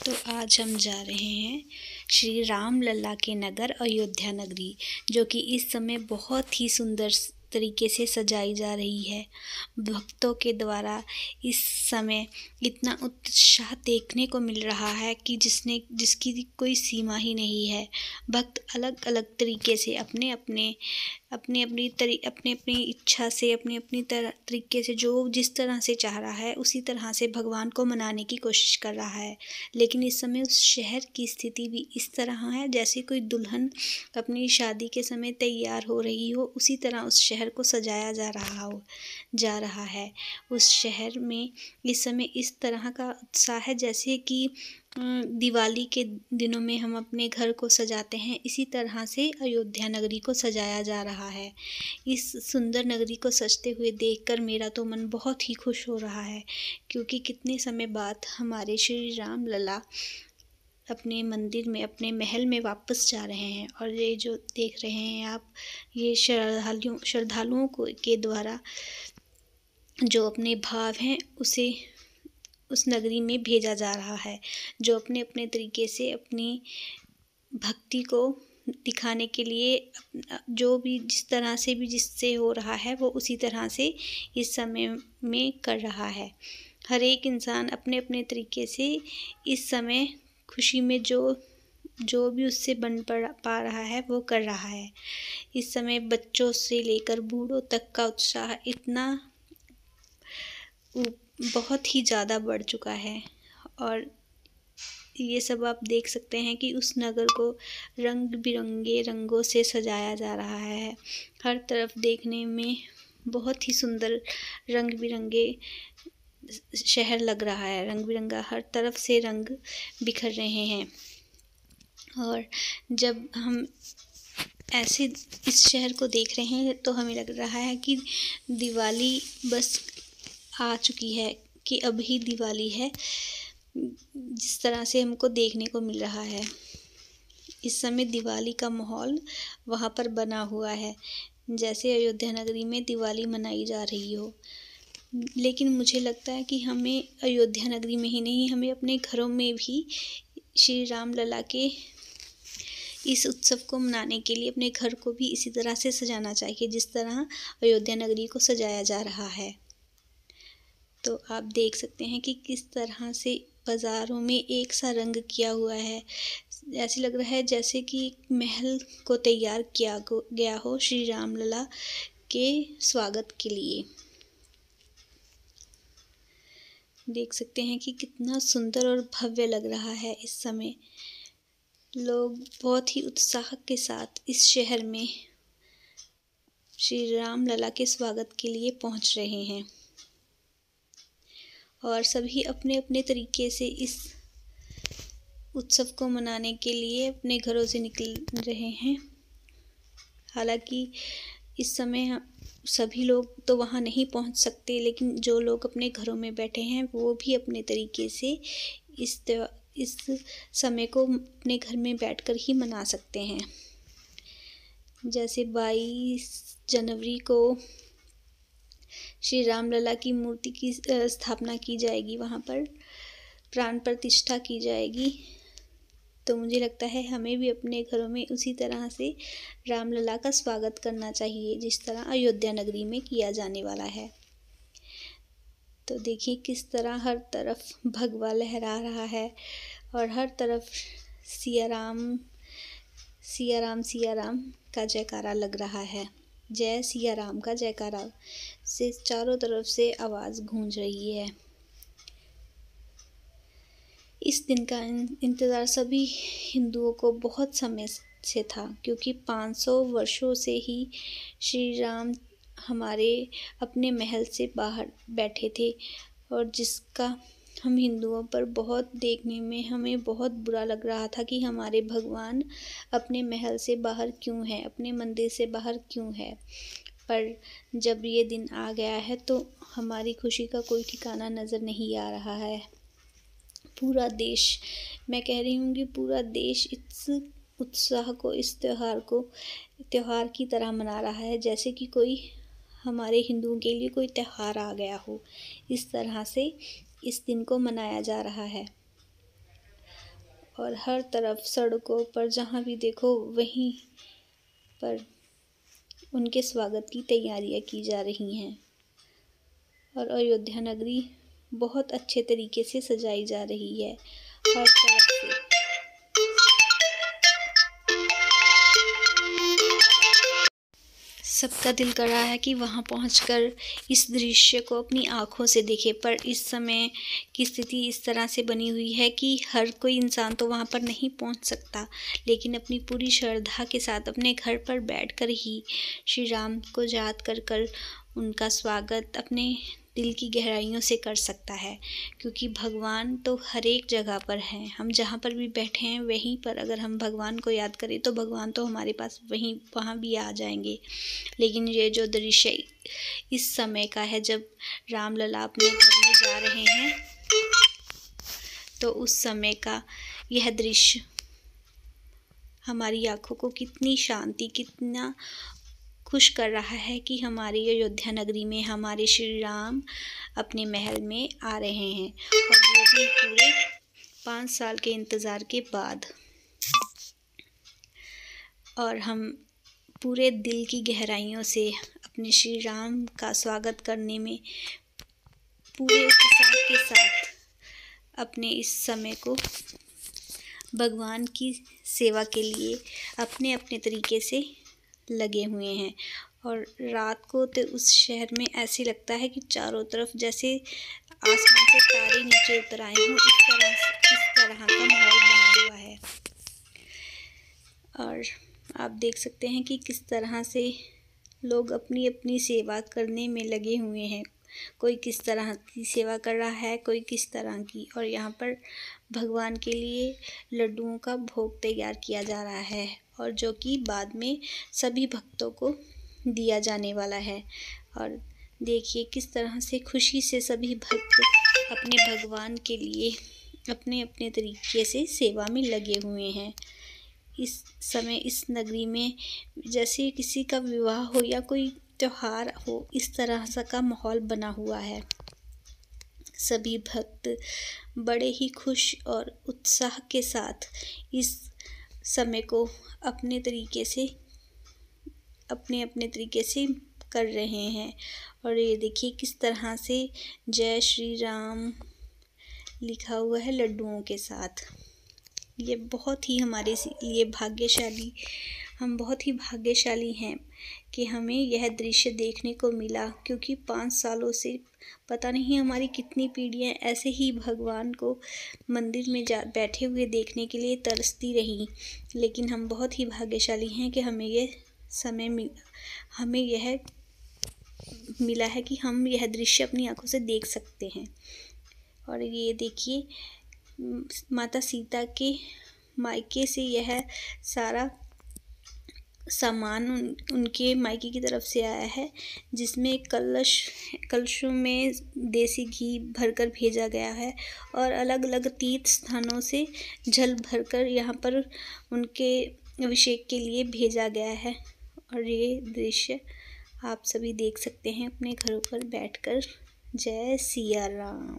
तो आज हम जा रहे हैं श्री राम लल्ला के नगर अयोध्या नगरी, जो कि इस समय बहुत ही सुंदर तरीके से सजाई जा रही है। भक्तों के द्वारा इस समय इतना उत्साह देखने को मिल रहा है कि जिसकी कोई सीमा ही नहीं है। भक्त अलग अलग तरीके से अपनी इच्छा से अपनी तरीके से जो जिस तरह से चाह रहा है उसी तरह से भगवान को मनाने की कोशिश कर रहा है। लेकिन इस समय उस शहर की स्थिति भी इस तरह है जैसे कोई दुल्हन अपनी शादी के समय तैयार हो रही हो, उसी तरह उस शहर को सजाया जा रहा है। उस शहर में इस समय इस तरह का उत्साह है जैसे कि दिवाली के दिनों में हम अपने घर को सजाते हैं, इसी तरह से अयोध्या नगरी को सजाया जा रहा है। इस सुंदर नगरी को सजते हुए देखकर मेरा तो मन बहुत ही खुश हो रहा है, क्योंकि कितने समय बाद हमारे श्री राम लला अपने मंदिर में, अपने महल में वापस जा रहे हैं। और ये जो देख रहे हैं आप, ये श्रद्धालुओं के द्वारा जो अपने भाव हैं उसे उस नगरी में भेजा जा रहा है, जो अपने अपने तरीके से अपनी भक्ति को दिखाने के लिए जो भी जिस तरह से भी जिससे हो रहा है वो उसी तरह से इस समय में कर रहा है। हर एक इंसान अपने अपने तरीके से इस समय खुशी में जो भी उससे बन पा रहा है वो कर रहा है। इस समय बच्चों से लेकर बूढ़ों तक का उत्साह इतना बहुत ही ज़्यादा बढ़ चुका है। और ये सब आप देख सकते हैं कि उस नगर को रंग बिरंगे रंगों से सजाया जा रहा है। हर तरफ देखने में बहुत ही सुंदर रंग बिरंगे शहर लग रहा है। रंग बिरंगा हर तरफ से रंग बिखर रहे हैं। और जब हम ऐसे इस शहर को देख रहे हैं तो हमें लग रहा है कि दिवाली बस आ चुकी है, कि अब ही दिवाली है, जिस तरह से हमको देखने को मिल रहा है। इस समय दिवाली का माहौल वहाँ पर बना हुआ है, जैसे अयोध्या नगरी में दिवाली मनाई जा रही हो। लेकिन मुझे लगता है कि हमें अयोध्या नगरी में ही नहीं, हमें अपने घरों में भी श्री राम लला के इस उत्सव को मनाने के लिए अपने घर को भी इसी तरह से सजाना चाहिए जिस तरह अयोध्या नगरी को सजाया जा रहा है। तो आप देख सकते हैं कि किस तरह से बाज़ारों में एक सा रंग किया हुआ है। ऐसे लग रहा है जैसे कि महल को तैयार किया गया हो श्री राम लला के स्वागत के लिए। देख सकते हैं कि कितना सुंदर और भव्य लग रहा है। इस समय लोग बहुत ही उत्साह के साथ इस शहर में श्री राम लला के स्वागत के लिए पहुंच रहे हैं, और सभी अपने अपने तरीके से इस उत्सव को मनाने के लिए अपने घरों से निकल रहे हैं। हालांकि इस समय सभी लोग तो वहाँ नहीं पहुँच सकते, लेकिन जो लोग अपने घरों में बैठे हैं वो भी अपने तरीके से इस समय को अपने घर में बैठकर ही मना सकते हैं। जैसे 22 जनवरी को श्री राम लला की मूर्ति की स्थापना की जाएगी, वहाँ पर प्राण प्रतिष्ठा की जाएगी। तो मुझे लगता है हमें भी अपने घरों में उसी तरह से राम लला का स्वागत करना चाहिए जिस तरह अयोध्या नगरी में किया जाने वाला है। तो देखिए किस तरह हर तरफ भगवा लहरा रहा है और हर तरफ सिया राम सिया राम सिया राम का जयकारा लग रहा है। जय सिया राम का जयकारा से चारों तरफ से आवाज़ गूंज रही है। इस दिन का इंतज़ार सभी हिंदुओं को बहुत समय से था, क्योंकि 500 वर्षों से ही श्री राम हमारे अपने महल से बाहर बैठे थे, और जिसका हम हिंदुओं पर बहुत देखने में हमें बहुत बुरा लग रहा था कि हमारे भगवान अपने महल से बाहर क्यों हैं, अपने मंदिर से बाहर क्यों है। पर जब ये दिन आ गया है तो हमारी खुशी का कोई ठिकाना नज़र नहीं आ रहा है। पूरा देश, मैं कह रही हूँ कि पूरा देश इस उत्साह को, इस त्यौहार की तरह मना रहा है, जैसे कि कोई हमारे हिंदुओं के लिए कोई त्यौहार आ गया हो। इस तरह से इस दिन को मनाया जा रहा है। और हर तरफ सड़कों पर जहाँ भी देखो वहीं पर उनके स्वागत की तैयारियां की जा रही हैं और अयोध्या नगरी बहुत अच्छे तरीके से सजाई जा रही है हर तरफ से। सबका दिल कर रहा है कि वहां पहुंचकर इस दृश्य को अपनी आंखों से देखे, पर इस समय की स्थिति इस तरह से बनी हुई है कि हर कोई इंसान तो वहां पर नहीं पहुंच सकता, लेकिन अपनी पूरी श्रद्धा के साथ अपने घर पर बैठकर ही श्री राम को याद कर उनका स्वागत अपने दिल की गहराइयों से कर सकता है, क्योंकि भगवान तो हर एक जगह पर हैं। हम जहाँ पर भी बैठे हैं वहीं पर अगर हम भगवान को याद करें तो भगवान तो हमारे पास वहाँ भी आ जाएंगे। लेकिन ये जो दृश्य इस समय का है जब रामलला अपने घर में जा रहे हैं, तो उस समय का यह दृश्य हमारी आँखों को कितनी शांति, कितना खुश कर रहा है कि हमारी अयोध्या नगरी में हमारे श्री राम अपने महल में आ रहे हैं, और वो भी पूरे 5 साल के इंतज़ार के बाद। और हम पूरे दिल की गहराइयों से अपने श्री राम का स्वागत करने में पूरे उत्साह के साथ अपने इस समय को भगवान की सेवा के लिए अपने अपने तरीके से लगे हुए हैं। और रात को तो उस शहर में ऐसे लगता है कि चारों तरफ जैसे आसमान से तारे नीचे उतर आए हों, इस तरह का माहौल बना हुआ है। और आप देख सकते हैं कि किस तरह से लोग अपनी अपनी सेवा करने में लगे हुए हैं। कोई किस तरह की सेवा कर रहा है, कोई किस तरह की। और यहाँ पर भगवान के लिए लड्डुओं का भोग तैयार किया जा रहा है, और जो कि बाद में सभी भक्तों को दिया जाने वाला है। और देखिए किस तरह से खुशी से सभी भक्त अपने भगवान के लिए अपने अपने तरीके से सेवा में लगे हुए हैं। इस समय इस नगरी में जैसे किसी का विवाह हो या कोई त्योहार हो, इस तरह सा का माहौल बना हुआ है। सभी भक्त बड़े ही खुश और उत्साह के साथ इस समय को अपने अपने तरीके से कर रहे हैं। और ये देखिए किस तरह से जय श्री राम लिखा हुआ है लड्डुओं के साथ। ये बहुत ही हमारे लिए भाग्यशाली, हम बहुत ही भाग्यशाली हैं कि हमें यह दृश्य देखने को मिला, क्योंकि 5 सालों से पता नहीं हमारी कितनी पीढ़ियां ऐसे ही भगवान को मंदिर में बैठे हुए देखने के लिए तरसती रहीं। लेकिन हम बहुत ही भाग्यशाली हैं कि हमें यह मिला है कि हम यह दृश्य अपनी आंखों से देख सकते हैं। और ये देखिए माता सीता के मायके से यह सारा सामान उनके मायके की तरफ से आया है, जिसमें कलशों में देसी घी भरकर भेजा गया है, और अलग अलग तीर्थ स्थानों से जल भरकर यहाँ पर उनके अभिषेक के लिए भेजा गया है। और ये दृश्य आप सभी देख सकते हैं अपने घरों पर बैठकर। जय सिया राम।